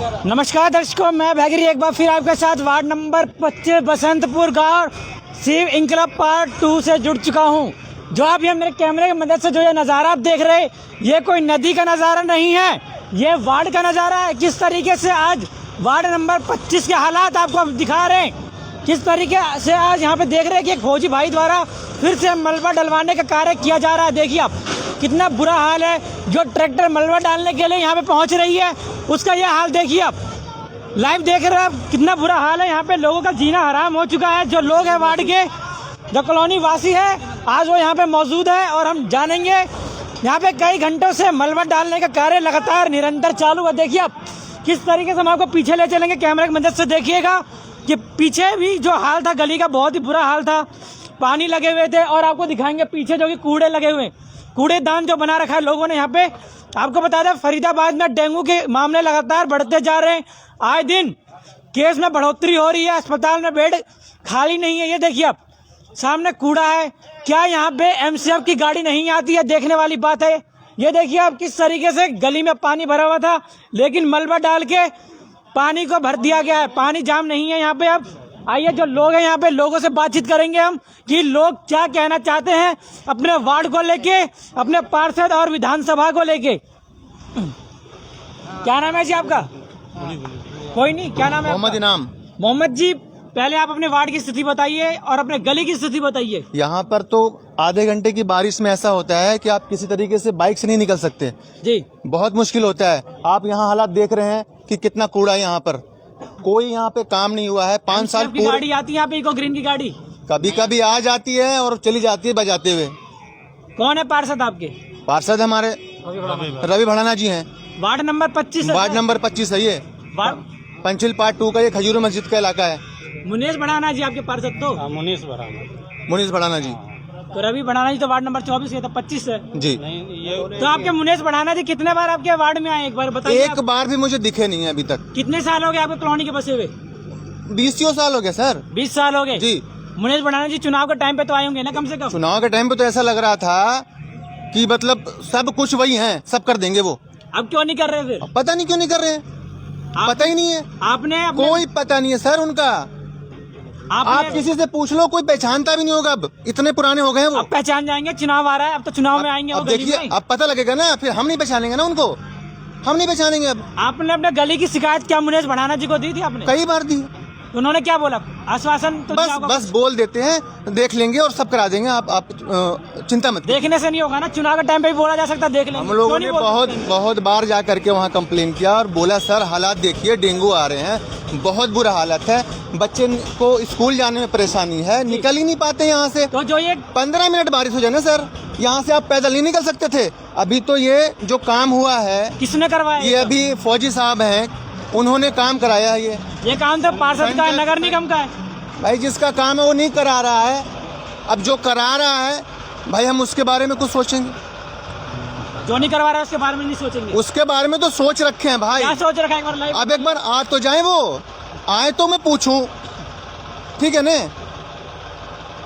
नमस्कार दर्शकों, मैं भैगरी एक बार फिर आपके साथ वार्ड नंबर 25 बसंतपुर गांव शिव इंकलाब पार्ट 2 से जुड़ चुका हूं। जो आप ये मेरे कैमरे की मदद से जो ये नज़ारा आप देख रहे हैं, ये कोई नदी का नज़ारा नहीं है, ये वार्ड का नज़ारा है। किस तरीके से आज वार्ड नंबर 25 के हालात आपको हम दिखा रहे हैं, किस तरीके से आज यहाँ पे देख रहे हैं कि एक फौजी भाई द्वारा फिर से मलबा डलवाने का कार्य किया जा रहा है। देखिए आप कितना बुरा हाल है। जो ट्रैक्टर मलबा डालने के लिए यहाँ पे पहुँच रही है, उसका यह हाल देखिए आप, लाइव देख रहे हैं आप, कितना बुरा हाल है। यहाँ पे लोगों का जीना हराम हो चुका है। जो लोग हैं वार्ड के, जो कॉलोनी वासी है, आज वो यहाँ पे मौजूद है और हम जानेंगे। यहाँ पे कई घंटों से मलबा डालने का कार्य लगातार निरंतर चालू है। देखिए आप किस तरीके से हम आपको पीछे ले चलेंगे, कैमरे की मदद से देखिएगा कि पीछे भी जो हाल था गली का, बहुत ही बुरा हाल था। पानी लगे हुए थे और आपको दिखाएंगे पीछे जो कि कूड़े लगे हुए, कूड़ेदान जो बना रखा है लोगों ने यहाँ पे। आपको बता दें, फरीदाबाद में डेंगू के मामले लगातार बढ़ते जा रहे हैं। आए दिन केस में बढ़ोतरी हो रही है, अस्पताल में बेड खाली नहीं है। ये देखिए आप सामने कूड़ा है। क्या यहाँ पे एमसीएफ की गाड़ी नहीं आती है, देखने वाली बात है। ये देखिए आप किस तरीके से गली में पानी भरा हुआ था, लेकिन मलबा डाल के पानी को भर दिया गया है। पानी जाम नहीं है यहाँ पे। अब आइए जो लोग हैं यहाँ पे, लोगों से बातचीत करेंगे हम कि लोग क्या कहना चाहते हैं अपने वार्ड को लेके, अपने पार्षद और विधानसभा को लेके। क्या नाम है जी आपका? कोई नहीं, क्या नाम है? मोहम्मद इनाम। मोहम्मद जी, पहले आप अपने वार्ड की स्थिति बताइए और अपने गली की स्थिति बताइए। यहाँ पर तो आधे घंटे की बारिश में ऐसा होता है कि आप किसी तरीके से बाइक से नहीं निकल सकते जी, बहुत मुश्किल होता है। आप यहाँ हालात देख रहे हैं कि कितना कूड़ा है यहाँ पर। कोई यहाँ पे काम नहीं हुआ है। 5 साल की गाड़ी आती है यहाँ पे, इको ग्रीन की गाड़ी कभी कभी आ जाती है और चली जाती है बजाते हुए। कौन है पार्षद आपके? पार्षद हमारे रवि भड़ाना जी हैं। वार्ड नंबर 25 वार्ड नंबर 25 है ये, पंचिल पार्ट 2 का ये खजूर मस्जिद का इलाका है। मुनीष भड़ाना जी आपके पार्षद? तो मुनीष भड़ाना जी। तो रवि भड़ाना जी तो वार्ड नंबर 24 है, तो 25 है जी। तो आपके मुनीष भड़ाना जी कितने बार आपके वार्ड में आए, एक बार बताइए। एक बार भी मुझे दिखे नहीं है अभी तक। कितने साल हो गए आपके कॉलोनी के बसे हुए? 20 साल हो गए सर। 20 साल हो गए जी। मुनीष भड़ाना जी चुनाव के टाइम पे तो आए होंगे ना, कम से कम? चुनाव के टाइम पे तो ऐसा लग रहा था कि मतलब सब कुछ वही हैं, सब कर देंगे वो। अब क्यों नहीं कर रहे फिर? पता नहीं क्यों नहीं कर रहे हैं, पता ही नहीं है। आपने कोई पता नहीं है सर उनका। आप किसी से पूछ लो, कोई पहचानता भी नहीं होगा। अब इतने पुराने हो गए हैं वो। अब पहचान जाएंगे, चुनाव आ रहा है, अब तो चुनाव में आएंगे। अब देखिए, अब पता लगेगा ना, फिर हम नहीं पहचानेंगे ना उनको, हम नहीं पहचानेंगे। अब आपने अपने गली की शिकायत क्या मुनीष भड़ाना जी को दी थी आपने? कई बार दी। उन्होंने क्या बोला? आश्वासन तो बस बोल देते हैं, देख लेंगे और सब करा देंगे। आप चिंता मत। देखने से नहीं होगा ना, चुनाव के टाइम पे भी बोला जा सकता देख लेंगे। हम लोगों ने बहुत बार जा करके वहाँ कंप्लेन किया और बोला सर हालात देखिए, डेंगू आ रहे हैं, बहुत बुरा हालत है, बच्चे को स्कूल जाने में परेशानी है, निकल ही नहीं पाते यहाँ से। तो जो ये 15 मिनट बारिश हो जाए ना सर, यहाँ से आप पैदल नहीं निकल सकते थे। अभी तो ये जो काम हुआ है, किसने करवाया? ये अभी फौजी साहब हैं, उन्होंने काम कराया है। ये काम तो पार्षद का है, नगर निगम का है भाई। जिसका काम है वो नहीं करा रहा है। अब जो करा रहा है भाई, हम उसके बारे में कुछ सोचेंगे। जो नहीं करवा रहा है उसके बारे में नहीं सोचेंगे। उसके बारे में तो सोच रखे हैं भाई। क्या सोच रखा है? एक बार लाइव। अब एक बार आ तो जाए, वो आए तो मैं पूछूं, ठीक है ना?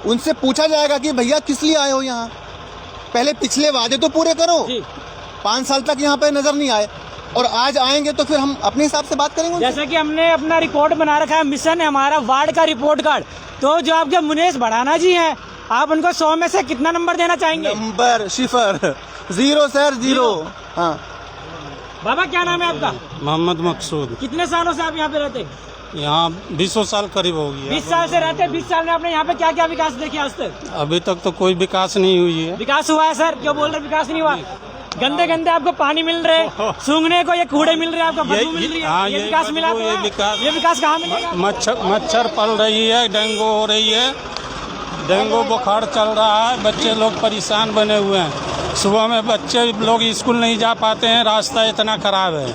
उनसे पूछा जाएगा कि भैया किस लिए आए हो यहाँ, पहले पिछले वादे तो पूरे करो। 5 साल तक यहाँ पे नजर नहीं आए और आज आएंगे तो फिर हम अपने हिसाब से बात करेंगे। जैसे कि हमने अपना रिकॉर्ड बना रखा है, मिशन है हमारा वार्ड का रिपोर्ट कार्ड। तो जो आपके मुनीष भड़ाना जी हैं, आप उनको 100 में से कितना नंबर देना चाहेंगे? नंबर सिफर 0 सर, 0। हाँ बाबा, क्या नाम है आपका? मोहम्मद मकसूद। कितने सालों से आप यहाँ पे रहते? यहाँ 20 साल करीब हो गया। 20 साल से रहते हैं। 20 साल में आपने यहाँ पे क्या क्या विकास देखे आज तक? अभी तक तो कोई विकास नहीं हुई है। विकास हुआ है सर, क्यों बोल रहे विकास नहीं हुआ? गंदे गंदे आपको पानी मिल रहे, सूंघने को ये कूड़े मिल रहे, आपको बदबू मिल रही है। हाँ, ये विकास मिला तो ये विकास कहाँ मिलेगा? मच्छर पल रही है, डेंगू हो रही है, डेंगू बुखार चल रहा है, बच्चे लोग परेशान बने हुए हैं। सुबह में बच्चे लोग स्कूल नहीं जा पाते हैं, रास्ता इतना खराब है।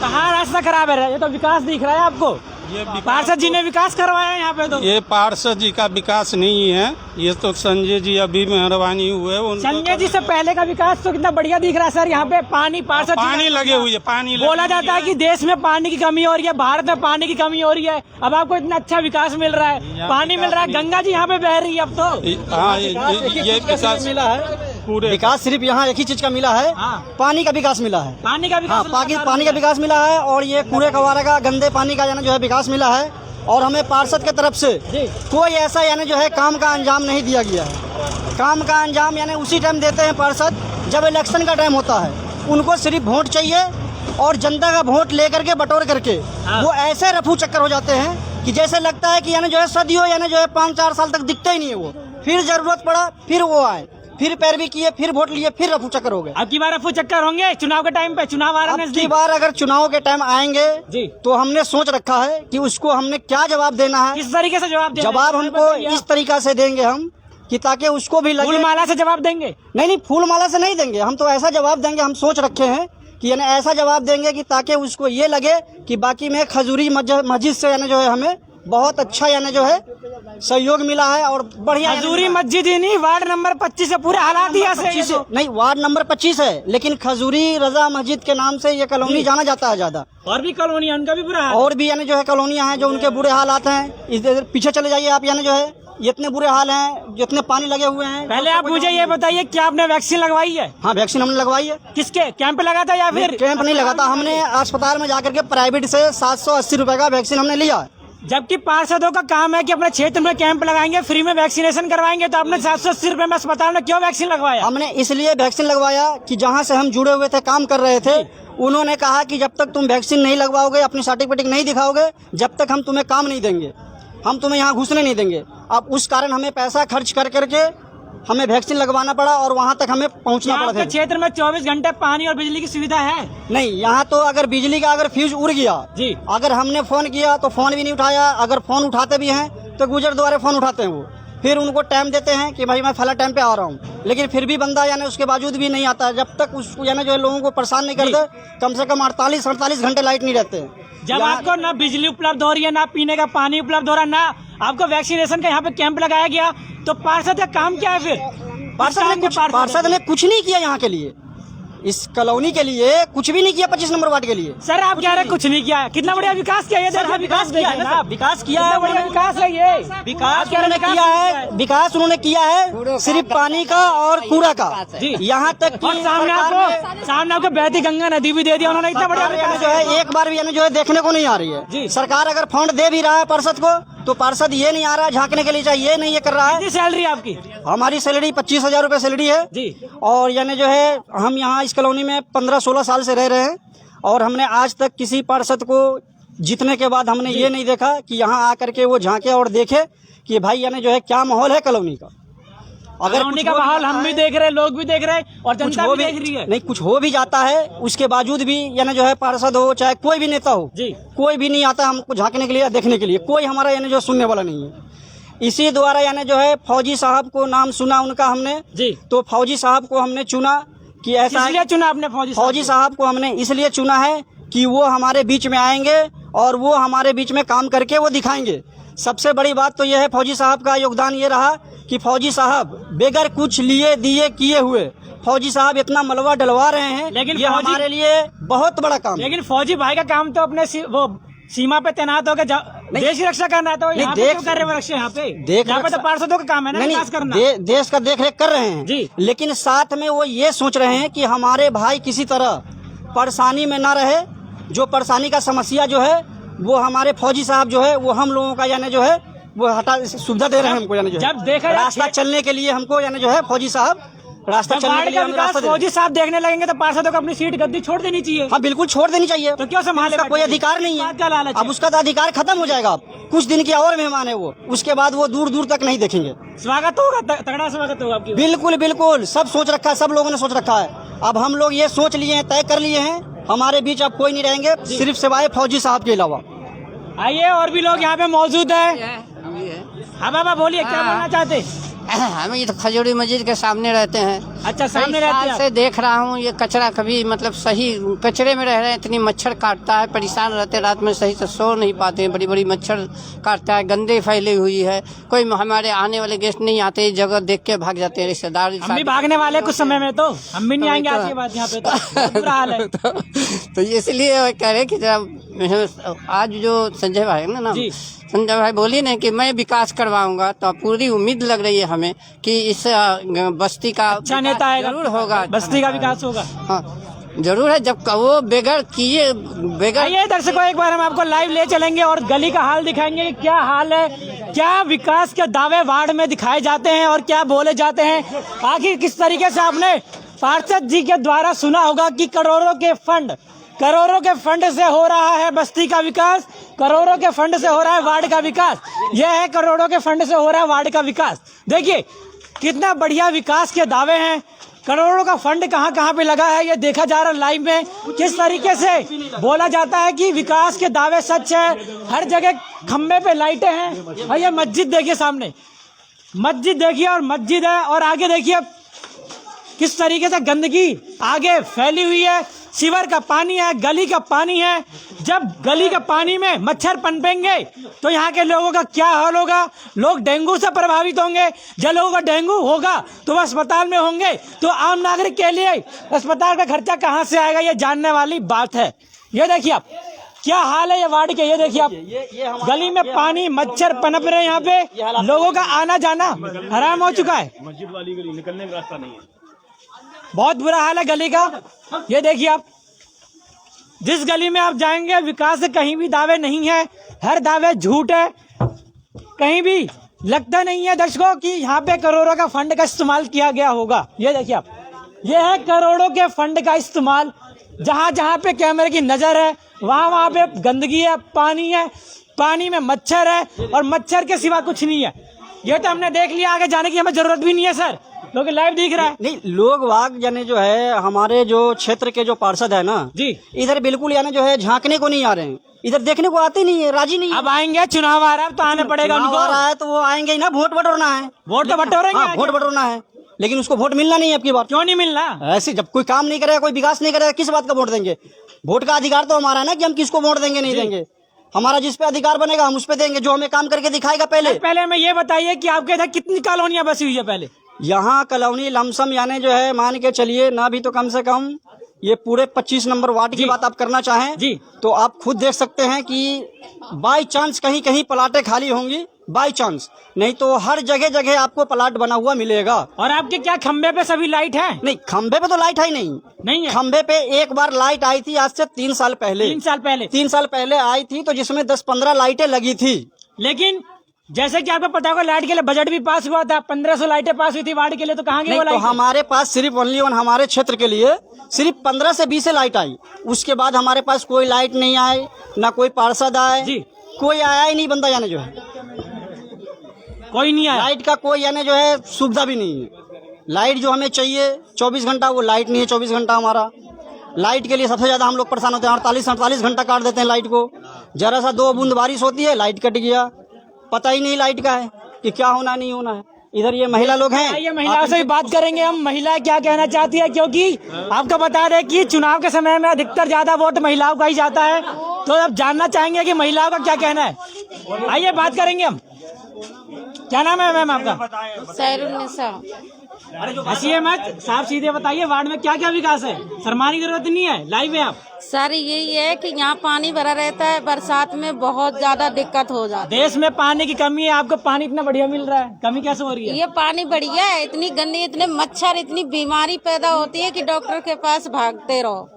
कहाँ रास्ता खराब है? ये तो विकास दिख रहा है आपको। ये पार्षद जी ने विकास करवाया है यहाँ पे। तो ये पार्षद जी का विकास नहीं है, ये तो संजय जी अभी मेहरबानी हुए। संजय जी से पहले का विकास तो कितना बढ़िया दिख रहा है सर। यहाँ पे पानी, पार्षद पानी लगे हुई है, पानी बोला जाता है कि देश में पानी की कमी हो रही है, भारत में पानी की कमी हो रही है। अब आपको इतना अच्छा विकास मिल रहा है, पानी मिल रहा है, गंगा जी यहाँ पे बह रही है अब तो। हाँ, ये विकास मिला है। पूरे विकास सिर्फ यहाँ एक ही चीज का मिला है, हाँ। पानी का विकास मिला है। पानी का हाँ, पानी का विकास मिला है और ये कूड़े कबाड़ा का, गंदे पानी का यानी जो है विकास मिला है। और हमें पार्षद के तरफ से कोई ऐसा यानी जो है काम का अंजाम नहीं दिया गया है। काम का अंजाम यानी उसी टाइम देते हैं पार्षद जब इलेक्शन का टाइम होता है। उनको सिर्फ वोट चाहिए और जनता का वोट लेकर के बटोर करके वो ऐसे रफू चक्कर हो जाते हैं कि जैसे लगता है कि यानी जो है सदियों यानी जो है 5-4 साल तक दिखते ही नहीं है वो। फिर जरूरत पड़ा फिर वो आए, फिर पैरवी किए, फिर वोट लिए, फिर रफू चक्कर हो गए। अब की बार रफू चक्कर होंगे चुनाव के टाइम पे, चुनाव आ रहा है अब की बार अगर चुनाव के टाइम आएंगे जी। तो हमने सोच रखा है कि उसको हमने क्या जवाब देना है। किस तरीके से जवाब देना है? जवाब हमको इस तरीका से देंगे हम कि ताकि उसको भी लगे। फूल माला से जवाब देंगे? नहीं, फूल माला से नहीं देंगे, हम तो ऐसा जवाब देंगे, हम सोच रखे हैं कि यानी ऐसा जवाब देंगे कि ताकि उसको ये लगे कि बाकी में खजूरी मस्जिद से यानी जो है हमें बहुत अच्छा यानी जो है सहयोग मिला है और बढ़िया। खजूरी मस्जिद ही नहीं, वार्ड नंबर 25 से पूरे हालात ही ऐसे हैं। नहीं, वार्ड नंबर 25 है, लेकिन खजूरी रजा मस्जिद के नाम से ये कॉलोनी जाना जाता है ज्यादा। और भी कॉलोनी उनका भी बुरा हाल, और भी यानी जो है कॉलोनियां हैं जो उनके बुरे हालात हैं। इधर पीछे चले जाइए आप, यानी जो है ये इतने बुरे हाल हैं, जितने पानी लगे हुए हैं। पहले आप मुझे ये बताइए क्या आपने वैक्सीन लगवाई है? हाँ, वैक्सीन हमने लगवाई है। किसके कैंप लगा था या फिर? कैंप नहीं लगा था, हमने अस्पताल में जाकर के प्राइवेट से 780 रुपए का वैक्सीन हमने लिया। जबकि पार्षदों का काम है कि अपने क्षेत्र में कैंप लगाएंगे, फ्री में वैक्सीनेशन करवाएंगे, तो आपने 780 रुपए में अस्पताल में क्यों वैक्सीन लगवाया? हमने इसलिए वैक्सीन लगवाया कि जहाँ से हम जुड़े हुए थे, काम कर रहे थे, उन्होंने कहा कि जब तक तुम वैक्सीन नहीं लगवाओगे, अपनी सर्टिफिकेट नहीं दिखाओगे, जब तक हम तुम्हें काम नहीं देंगे, हम तुम्हें यहाँ घुसने नहीं देंगे। अब उस कारण हमें पैसा खर्च कर करके हमें वैक्सीन लगवाना पड़ा और वहाँ तक हमें पहुँचना पड़ा था। क्षेत्र में 24 घंटे पानी और बिजली की सुविधा है? नहीं, यहाँ तो अगर बिजली का अगर फ्यूज उड़ गया जी, अगर हमने फोन किया तो फोन भी नहीं उठाया, अगर फोन उठाते भी हैं तो गुजर द्वारा फोन उठाते हैं वो, फिर उनको टाइम देते हैं कि भाई मैं फला टाइम पे आ रहा हूँ, लेकिन फिर भी बंदा यानी उसके बावजूद भी नहीं आता। जब तक उसको यानी जो है लोगों को परेशान नहीं करते, कम से कम 48-48 घंटे लाइट नहीं रहते हैं। जब आपको ना बिजली उपलब्ध हो रही है, ना पीने का पानी उपलब्ध हो रहा है, ना आपको वैक्सीनेशन का यहाँ पे कैंप लगाया गया, तो पार्षद का काम क्या है फिर? पार्षद ने कुछ नहीं किया यहाँ के लिए, इस कॉलोनी के लिए कुछ भी नहीं किया। 25 नंबर वार्ड के लिए सर आप कह रहे हैं कुछ नहीं किया है? कितना बढ़िया विकास किया है, विकास किया है ना, विकास किया है, बढ़िया विकास है ये। विकास उन्होंने किया है, विकास उन्होंने किया है सिर्फ पानी का और कूड़ा का जी। यहाँ तक कि और सामने आपको बहती गंगा नदी भी दे दिया उन्होंने, इतना बढ़िया विकास जो है एक बार भी यानी जो है देखने को नहीं आ रही है। सरकार अगर फंड दे भी रहा है पार्षद को, तो पार्षद ये नहीं आ रहा झांकने के लिए, चाहिए नहीं ये कर रहा है। सैलरी आपकी? हमारी सैलरी 25,000 रुपए सैलरी है जी। और यानी जो है हम यहाँ इस कॉलोनी में 15-16 साल से रह रहे हैं और हमने आज तक किसी पार्षद को जीतने के बाद हमने ये नहीं देखा कि यहाँ आकर के वो झांके और देखे कि भाई यानी जो है क्या माहौल है कॉलोनी का। अगर कॉलोनी का माहौल हम भी देख रहे हैं, लोग भी देख रहे हैं और जनता भी देख रही है। नहीं, कुछ हो भी जाता है, उसके बावजूद भी यानी जो है पार्षद हो चाहे कोई भी नेता हो जी, कोई भी नहीं आता हमको झांकने के लिए, देखने के लिए। कोई हमारा यानी जो सुनने वाला नहीं है। इसी द्वारा यानी जो है फौजी साहब को नाम सुना उनका हमने जी, तो फौजी साहब को हमने चुना कि ऐसा इसलिए चुना आपने फौजी साहब को हमने इसलिए चुना है कि वो हमारे बीच में आएंगे और वो हमारे बीच में काम करके वो दिखाएंगे। सबसे बड़ी बात तो यह है फौजी साहब का योगदान ये रहा कि फौजी साहब बेगर कुछ लिए दिए किए हुए फौजी साहब इतना मलबा डलवा रहे हैं, लेकिन ये हमारे लिए बहुत बड़ा काम। लेकिन फौजी भाई का काम तो अपने वो सीमा पे तैनात होकर देश की रक्षा करना है, तो यहाँ पे क्यों कर रहे हैं रक्षा? यहाँ पे तो पार्षदों का काम है ना विकास करना। देश का देख रेख कर रहे हैं जी, लेकिन साथ में वो ये सोच रहे हैं कि हमारे भाई किसी तरह परेशानी में ना रहे। जो परेशानी का समस्या जो है वो हमारे फौजी साहब जो है वो हम लोगों का यानी जो है वो हटा सुविधा दे रहे हैं हमको, यानी जो जब देखा रास्ता चलने के लिए हमको यानी जो है फौजी साहब रास्ता चलने के लिए फौजी साहब देखने लगेंगे तो पार्षदों को अपनी सीट गद्दी छोड़ देनी चाहिए। हाँ बिल्कुल छोड़ देनी चाहिए। तो क्यों संभाले? कोई अधिकार नहीं है, अब उसका तो अधिकार खत्म हो जाएगा। कुछ दिन के और मेहमान है वो, उसके बाद वो दूर दूर तक नहीं देखेंगे। स्वागत होगा, तगड़ा स्वागत होगा आपकी। बिल्कुल बिल्कुल, सब सोच रखा है, सब लोगों ने सोच रखा है। अब हम लोग ये सोच लिए हैं, तय कर लिए हैं, हमारे बीच अब कोई नहीं रहेंगे सिर्फ सिवाय फौजी साहब के अलावा। आइए और भी लोग यहाँ पे मौजूद है। हाँ बाबा बोलिए, क्या बोलना चाहते? हम ये तो खजूरी मस्जिद के सामने रहते हैं। अच्छा, सामने रहते हैं। से देख रहा हूँ ये कचरा कभी मतलब सही कचरे में रह रहे हैं, इतनी मच्छर काटता है, परेशान रहते, रात में सही से सो नहीं पाते हैं, बड़ी बड़ी मच्छर काटता है, गंदे फैली हुई है। कोई हमारे आने वाले गेस्ट नहीं आते, जगह देख के भाग जाते हैं रिश्तेदार। हम भी भागने वाले कुछ समय में, तो हम भी नहीं आएंगे आज के बाद यहाँ पे, तो बुरा हाल है। तो इसलिए कह रहे कि जरा आज जो संजय भाई है ना, संजय भाई बोली ना कि मैं विकास करवाऊंगा, तो पूरी उम्मीद लग रही है हमें कि इस बस्ती का अच्छा नेता आएगा जरूर होगा, बस्ती का विकास होगा। हाँ जरूर है, जब वो बेगर किए बेगर। आइए दर्शकों, एक बार हम आपको लाइव ले चलेंगे और गली का हाल दिखाएंगे कि क्या हाल है, क्या विकास के दावे वार्ड में दिखाए जाते हैं और क्या बोले जाते हैं। आखिर किस तरीके से आपने पार्षद जी के द्वारा सुना होगा कि करोड़ों के फंड से हो रहा है बस्ती का विकास, करोड़ों के फंड से हो रहा है वार्ड का विकास। यह है करोड़ों के फंड से हो रहा है वार्ड का विकास। देखिए कितना बढ़िया विकास के दावे हैं, करोड़ों का फंड कहां कहां पे लगा है ये देखा जा रहा है लाइव में। किस तरीके से बोला जाता है कि विकास के दावे सच है, हर जगह खंबे पे लाइटें हैं। और ये मस्जिद देखिए, सामने मस्जिद देखिए और मस्जिद है, और आगे देखिए किस तरीके से गंदगी आगे फैली हुई है। सीवर का पानी है, गली का पानी है। जब गली के पानी में मच्छर पनपेंगे तो यहाँ के लोगों का क्या हाल होगा, लोग डेंगू से प्रभावित होंगे। जब लोगों का डेंगू होगा तो वह अस्पताल में होंगे, तो आम नागरिक के लिए अस्पताल का खर्चा कहाँ से आएगा, ये जानने वाली बात है। ये देखिए आप क्या हाल है ये वार्ड के, ये देखिए आप गली में पानी, मच्छर पनप रहे हैं। यहाँ पे लोगों का आना जाना हराम हो चुका है, मस्जिद वाली गली निकलने का रास्ता नहीं है, बहुत बुरा हाल है गली का। ये देखिए आप, जिस गली में आप जाएंगे विकास से कहीं भी दावे नहीं है, हर दावे झूठ है। कहीं भी लगता नहीं है दर्शकों कि यहाँ पे करोड़ों का फंड का इस्तेमाल किया गया होगा। ये देखिए आप, ये है करोड़ों के फंड का इस्तेमाल। जहाँ जहाँ पे कैमरे की नजर है वहाँ पे गंदगी है, पानी है, पानी में मच्छर है और मच्छर के सिवा कुछ नहीं है। ये तो हमने देख लिया, आगे जाने की हमें जरूरत भी नहीं है सर, क्योंकि लाइव दिख रहा है। नहीं, लोग वाग यानी जो है हमारे जो क्षेत्र के जो पार्षद है ना जी, इधर बिल्कुल यानी जो है झांकने को नहीं आ रहे हैं, इधर देखने को आते नहीं है, राजी नहीं है। अब आएंगे, चुनाव आ रहा है तो आने पड़ेगा उनको। आ रहा है तो वो आएंगे ही ना, वोट बटोरना है, वोट तो बटोरेंगे। हाँ, वोट बटोरना है, लेकिन उसको वोट मिलना नहीं है आपकी बात। क्यों नहीं मिलना? ऐसे जब कोई काम नहीं करेगा, कोई विकास नहीं करेगा, किस बात का वोट देंगे? वोट का अधिकार तो हमारा है ना कि हम किसको वोट देंगे नहीं देंगे। हमारा जिस पे अधिकार बनेगा हम उस पे देंगे, जो हमें काम करके दिखाएगा। पहले हमें ये बताइए कि आपके इधर कितनी कॉलोनियां बसी हुई है पहले? यहाँ कॉलोनी लमसम यानी जो है मान के चलिए ना भी तो कम से कम ये पूरे 25 नंबर वार्ड की बात आप करना चाहें जी, तो आप खुद देख सकते हैं कि बाई चांस कहीं कहीं प्लाटें खाली होंगी, बाई चांस, नहीं तो हर जगह जगह आपको प्लाट बना हुआ मिलेगा। और आपके क्या खंबे पे सभी लाइट है? नहीं, खंबे पे तो लाइट है ही नहीं है। खंबे पे एक बार लाइट आई थी आज से 3 साल पहले। 3 साल पहले आई थी, तो जिसमें 10-15 लाइटें लगी थी। लेकिन जैसे कि आपको पता होगा लाइट के लिए बजट भी पास हुआ था, 1500 लाइटें पास हुई थी वार्ड के लिए, तो कहाँ गई वो तो लाइट? हमारे पास सिर्फ ओनली वन हमारे क्षेत्र के लिए सिर्फ 15 से 20 लाइट आई। उसके बाद हमारे पास कोई लाइट नहीं आई, ना कोई पार्षद आए जी, कोई आया ही नहीं बंदा, यानी जो है कोई नहीं आया। लाइट का कोई यानी जो है सुविधा भी नहीं है। लाइट जो हमें चाहिए 24 घंटा, वो लाइट नहीं है 24 घंटा। हमारा लाइट के लिए सबसे ज्यादा हम लोग परेशान होते हैं, 48 घंटा काट देते हैं लाइट को। जरा सा 2 बूंद बारिश होती है लाइट कट गया, पता ही नहीं लाइट का है कि क्या होना नहीं होना है। इधर ये महिला लोग हैं, ये महिलाओं से भी बात करेंगे हम, महिला क्या कहना चाहती है, क्योंकि आपको बता रहे कि चुनाव के समय में अधिकतर ज्यादा वोट महिलाओं का ही जाता है, तो अब जानना चाहेंगे कि महिलाओं का क्या कहना है। आइए बात करेंगे हम। क्या नाम है मैम आपका? सैरुन्निसा। हंसिए मत, साफ सीधे बताइए वार्ड में क्या क्या विकास है? शर्माने की जरूरत नहीं है, लाइव है आप। सर यही है कि यहाँ पानी भरा रहता है, बरसात में बहुत ज्यादा दिक्कत हो जाती है। देश में पानी की कमी है, आपको पानी इतना बढ़िया मिल रहा है, कमी कैसे हो रही है? ये पानी बढ़िया है, इतनी गंदी, इतने मच्छर, इतनी बीमारी पैदा होती है कि डॉक्टर के पास भागते रहो।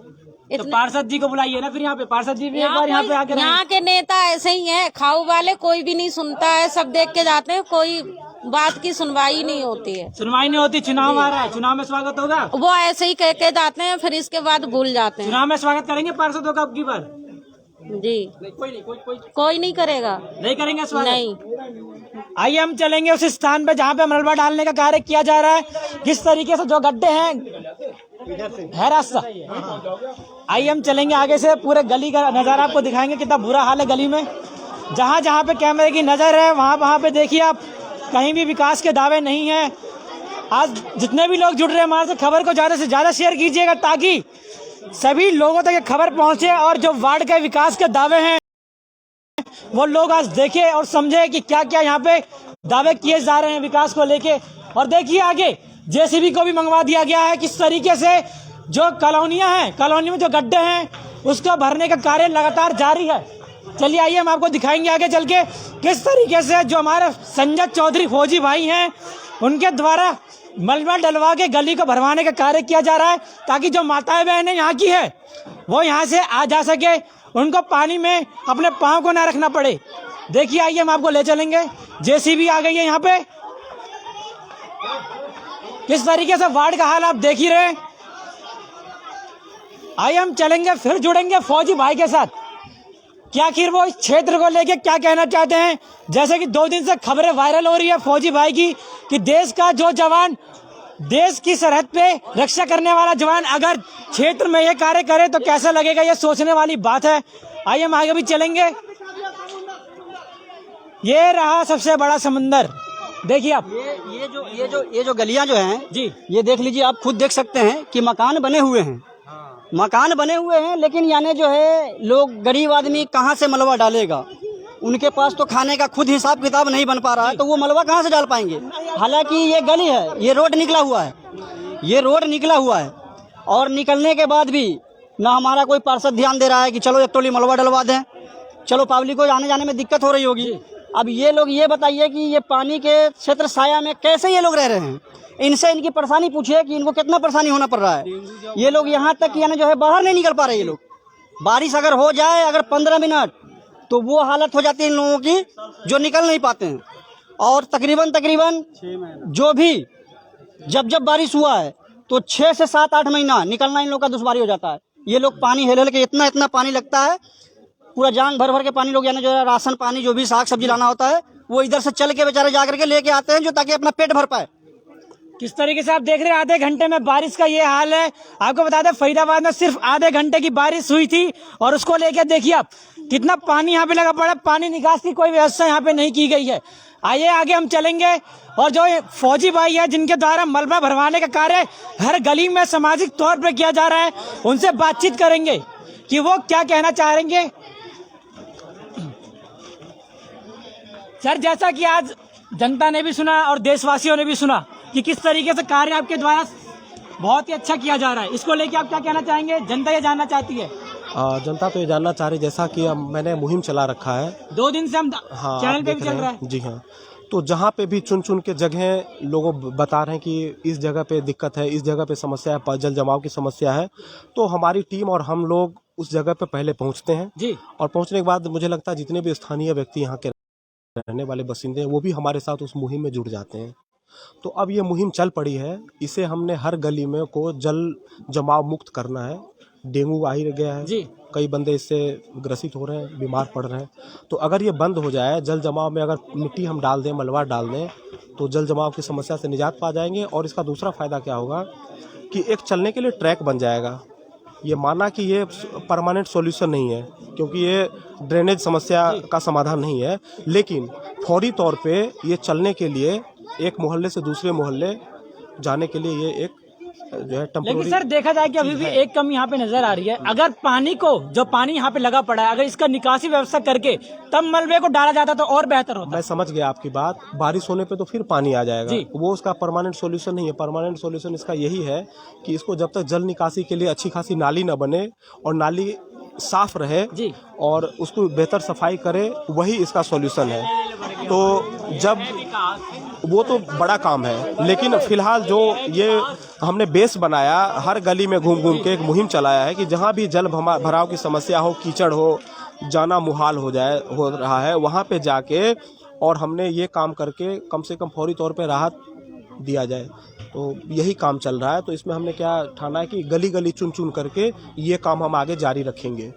तो पार्षद जी को बुलाइए ना फिर यहाँ पे, पार्षद जी भी एक बार यहाँ पे आकर। यहाँ के नेता ऐसे ही हैं, खाऊ वाले, कोई भी नहीं सुनता है, सब देख के जाते हैं, कोई बात की सुनवाई नहीं होती है। सुनवाई नहीं होती, चुनाव आ रहा है, चुनाव में स्वागत होगा, वो ऐसे ही कह के जाते हैं, फिर इसके बाद भूल जाते हैं। चुनाव में स्वागत करेंगे पार्षदों का अब की बार? जी कोई नहीं करेगा, नहीं करेंगे स्वागत? नहीं। आइए हम चलेंगे उस स्थान पे जहाँ पे मलबा डालने का कार्य किया जा रहा है। किस तरीके से जो गड्ढे हैं है रास्ता, आइए हम चलेंगे आगे से, पूरे गली का नजारा आपको दिखाएंगे कितना बुरा हाल है गली में। जहाँ जहाँ पे कैमरे की नजर है वहाँ पे देखिए आप, कहीं भी विकास के दावे नहीं है। आज जितने भी लोग जुड़ रहे हैं हमारे से, खबर को ज्यादा से ज्यादा शेयर कीजिएगा ताकि सभी लोगों तक ये खबर पहुंचे और जो वार्ड के विकास के दावे हैं वो लोग आज देखे और समझे कि क्या क्या यहाँ पे दावे किए जा रहे हैं विकास को लेके। और देखिए आगे जेसीबी को भी मंगवा दिया गया है। किस तरीके से जो कॉलोनियां हैं, कॉलोनी में जो गड्ढे हैं उसको भरने का कार्य लगातार जारी है। चलिए आइए हम आपको दिखाएंगे आगे चल के किस तरीके से जो हमारे संजय चौधरी फौजी भाई हैं उनके द्वारा मलबा डलवा के गली को भरवाने का कार्य किया जा रहा है, ताकि जो माताएं बहनें यहाँ की है वो यहाँ से आ जा सके, उनको पानी में अपने पाँव को ना रखना पड़े। देखिए, आइए हम आपको ले चलेंगे। जेसीबी आ गई है यहाँ पे। किस तरीके से वार्ड का हाल आप देख ही रहे हैं। आइए हम चलेंगे, फिर जुड़ेंगे फौजी भाई के साथ कि आखिर वो इस क्षेत्र को लेके क्या कहना चाहते हैं। जैसे कि 2 दिन से खबरें वायरल हो रही है फौजी भाई की कि देश का जो जवान, देश की सरहद पे रक्षा करने वाला जवान अगर क्षेत्र में ये कार्य करे तो कैसा लगेगा, ये सोचने वाली बात है। आइए हम आगे भी चलेंगे। ये रहा सबसे बड़ा समंदर, देखिए आप। ये जो गलियां जो हैं जी, ये देख लीजिए, आप खुद देख सकते हैं कि मकान बने हुए हैं। मकान बने हुए हैं, लेकिन यानी जो है लोग, गरीब आदमी कहाँ से मलबा डालेगा। उनके पास तो खाने का खुद हिसाब किताब नहीं बन पा रहा है, तो वो मलबा कहाँ से डाल पाएंगे। हालांकि ये गली है, ये रोड निकला हुआ है, ये रोड निकला हुआ है, और निकलने के बाद भी ना हमारा कोई पार्षद ध्यान दे रहा है कि चलो एक टोली मलबा डलवा दें, चलो पब्लिक को आने जाने में दिक्कत हो रही होगी। अब ये लोग ये बताइए कि ये पानी के क्षेत्र साया में कैसे ये लोग रह रहे हैं। इनसे इनकी परेशानी पूछिए कि इनको कितना परेशानी होना पड़ रहा है। ये लोग यहाँ तक यानी जो है बाहर नहीं निकल पा रहे। ये लोग, बारिश अगर हो जाए अगर 15 मिनट, तो वो हालत हो जाती है इन लोगों की जो निकल नहीं पाते हैं। और तकरीबन जो भी जब बारिश हुआ है तो 6 से 7-8 महीना निकलना इन लोग का दुश्वारी हो जाता है। ये लोग पानी हेल के इतना पानी लगता है, पूरा जान भर के पानी लोग यानी जो है राशन पानी, जो भी साग सब्जी लाना होता है, वो इधर से चल के बेचारे जाकर के लेके आते हैं, जो ताकि अपना पेट भर पाए। किस तरीके से आप देख रहे हैं, आधे घंटे में बारिश का ये हाल है। आपको बता दें, फरीदाबाद में सिर्फ आधे घंटे की बारिश हुई थी, और उसको लेकर देखिए आप कितना पानी यहाँ पे लगा पड़ा। पानी निकास की कोई व्यवस्था यहाँ पे नहीं की गई है। आइए आगे हम चलेंगे, और जो फौजी भाई है जिनके द्वारा मलबा भरवाने का कार्य हर गली में सामाजिक तौर पर किया जा रहा है, उनसे बातचीत करेंगे कि वो क्या कहना चाहेंगे। सर, जैसा कि आज जनता ने भी सुना और देशवासियों ने भी सुना कि किस तरीके से कार्य आपके द्वारा बहुत ही अच्छा किया जा रहा है, इसको लेके आप क्या कहना चाहेंगे। जनता ये जानना चाहती है। जनता तो ये जानना चाह रही, जैसा कि मैंने मुहिम चला रखा है 2 दिन से हम चैनल पे भी चल रहा है। जी हाँ, तो जहाँ पे भी चुन के जगह लोगों बता रहे हैं कि इस जगह पे दिक्कत है, इस जगह पे समस्या है, जल जमाव की समस्या है, तो हमारी टीम और हम लोग उस जगह पे पहले पहुँचते हैं जी। और पहुँचने के बाद मुझे लगता है जितने भी स्थानीय व्यक्ति यहाँ के रहने वाले बासिंदे हैं वो भी हमारे साथ उस मुहिम में जुड़ जाते हैं। तो अब ये मुहिम चल पड़ी है, इसे हमने हर गली में को जल जमाव मुक्त करना है। डेंगू आ ही गया है जी, कई बंदे इससे ग्रसित हो रहे हैं, बीमार पड़ रहे हैं। तो अगर ये बंद हो जाए, जल जमाव में अगर मिट्टी हम डाल दें, मलबा डाल दें, तो जल जमाव की समस्या से निजात पा जाएंगे। और इसका दूसरा फ़ायदा क्या होगा कि एक चलने के लिए ट्रैक बन जाएगा। ये माना कि ये परमानेंट सॉल्यूशन नहीं है, क्योंकि ये ड्रेनेज समस्या का समाधान नहीं है, लेकिन फौरी तौर पे ये चलने के लिए, एक मोहल्ले से दूसरे मोहल्ले जाने के लिए ये एक जो है टेम्पोररी। लेकिन सर, देखा जाए कि अभी भी एक कमी यहाँ पे नजर आ रही है। अगर पानी को, जो पानी यहाँ पे लगा पड़ा है, अगर इसका निकासी व्यवस्था करके तब मलबे को डाला जाता तो और बेहतर होता। मैं समझ गया आपकी बात। बारिश होने पे तो फिर पानी आ जाएगा, वो उसका परमानेंट सॉल्यूशन नहीं है। परमानेंट सॉल्यूशन इसका यही है कि इसको जब तक जल निकासी के लिए अच्छी खासी नाली न बने और नाली साफ रहे जी, और उसको बेहतर सफाई करे, वही इसका सॉल्यूशन है। तो जब वो तो बड़ा काम है, लेकिन फिलहाल जो ये हमने बेस बनाया, हर गली में घूम के एक मुहिम चलाया है कि जहाँ भी जल भराव की समस्या हो, कीचड़ हो, जाना मुहाल हो रहा है, वहाँ पे जाके और हमने ये काम करके कम से कम फौरी तौर पे राहत दिया जाए। तो यही काम चल रहा है। तो इसमें हमने क्या ठाना है कि गली गली चुन करके ये काम हम आगे जारी रखेंगे।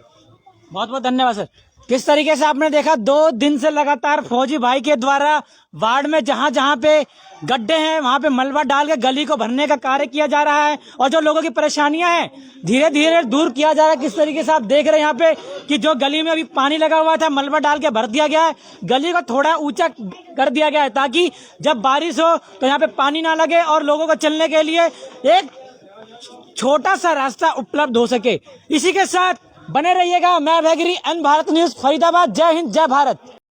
बहुत बहुत धन्यवाद सर। किस तरीके से आपने देखा, 2 दिन से लगातार फौजी भाई के द्वारा वार्ड में जहां पे गड्ढे हैं वहां पे मलबा डाल के गली को भरने का कार्य किया जा रहा है, और जो लोगों की परेशानियां हैं धीरे धीरे दूर किया जा रहा है। किस तरीके से आप देख रहे हैं यहाँ पे कि जो गली में अभी पानी लगा हुआ था, मलबा डाल के भर दिया गया है, गली को थोड़ा ऊंचा कर दिया गया है, ताकि जब बारिश हो तो यहाँ पे पानी ना लगे और लोगों को चलने के लिए एक छोटा सा रास्ता उपलब्ध हो सके। इसी के साथ बने रहिएगा। मैं भैगिरी, एन भारत न्यूज, फरीदाबाद। जय हिंद, जय भारत।